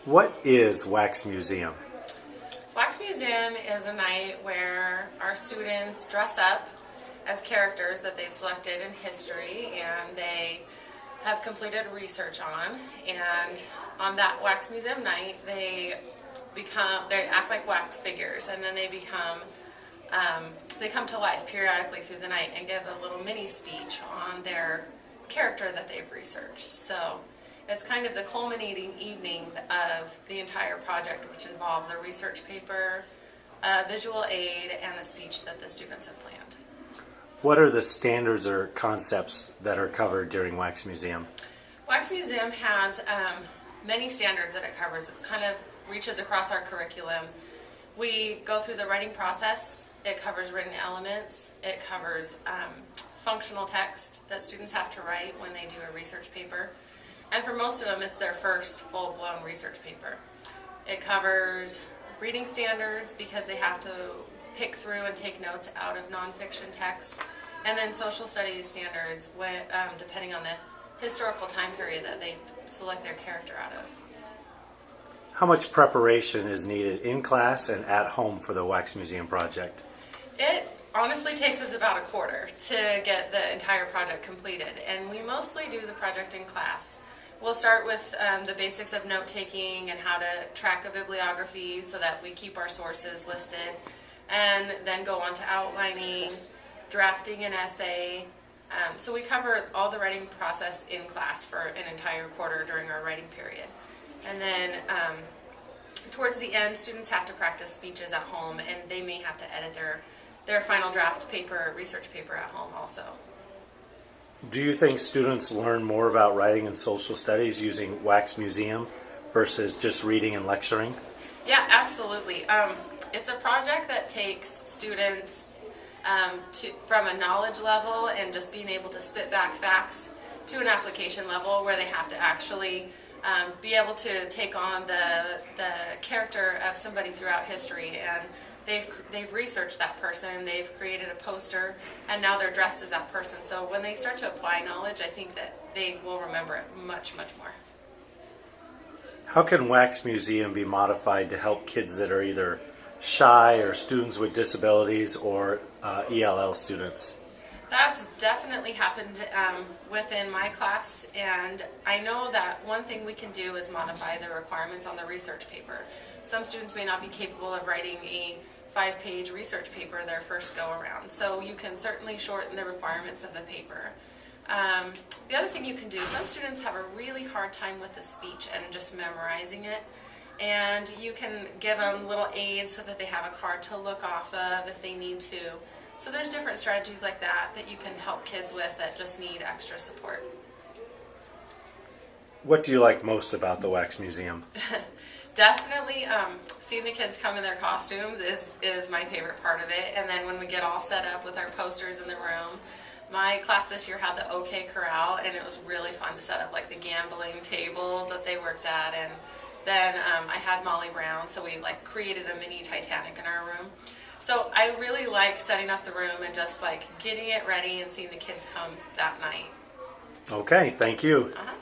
What is Wax Museum? Wax Museum is a night where our students dress up as characters that they've selected in history and they have completed research on. And on that Wax Museum night, they act like wax figures, and then they come to life periodically through the night and give a little mini speech on their character that they've researched. So it's kind of the culminating evening of the entire project, which involves a research paper, a visual aid, and a speech that the students have planned. What are the standards or concepts that are covered during Wax Museum? Wax Museum has many standards that it covers. It kind of reaches across our curriculum. We go through the writing process. It covers written elements. It covers functional text that students have to write when they do a research paper. And for most of them, it's their first full-blown research paper. It covers reading standards because they have to pick through and take notes out of nonfiction text. And then social studies standards, depending on the historical time period that they select their character out of. How much preparation is needed in class and at home for the Wax Museum project? It honestly takes us about a quarter to get the entire project completed, and we mostly do the project in class. We'll start with the basics of note-taking and how to track a bibliography so that we keep our sources listed, and then go on to outlining, drafting an essay. So we cover all the writing process in class for an entire quarter during our writing period. And then towards the end, students have to practice speeches at home, and they may have to edit their final draft paper, research paper at home also. Do you think students learn more about writing and social studies using Wax Museum versus just reading and lecturing? Yeah, absolutely. It's a project that takes students from a knowledge level and just being able to spit back facts to an application level where they have to actually be able to take on the character of somebody throughout history, and they've researched that person, they've created a poster, and now they're dressed as that person. So when they start to apply knowledge, I think that they will remember it much, much more. How can Wax Museum be modified to help kids that are either shy or students with disabilities or ELL students? That's definitely happened within my class, and I know that one thing we can do is modify the requirements on the research paper. Some students may not be capable of writing a 5-page research paper their first go around, so you can certainly shorten the requirements of the paper. The other thing you can do, some students have a really hard time with the speech and just memorizing it, and you can give them little aids so that they have a card to look off of if they need to. So there's different strategies like that you can help kids with that just need extra support. What do you like most about the Wax Museum? Definitely seeing the kids come in their costumes is my favorite part of it. And then when we get all set up with our posters in the room. My class this year had the OK Corral, and it was really fun to set up like the gambling tables that they worked at. And then I had Molly Brown, so we created a mini Titanic in our room. So I really like setting up the room and just getting it ready and seeing the kids come that night. Okay, thank you. Uh-huh.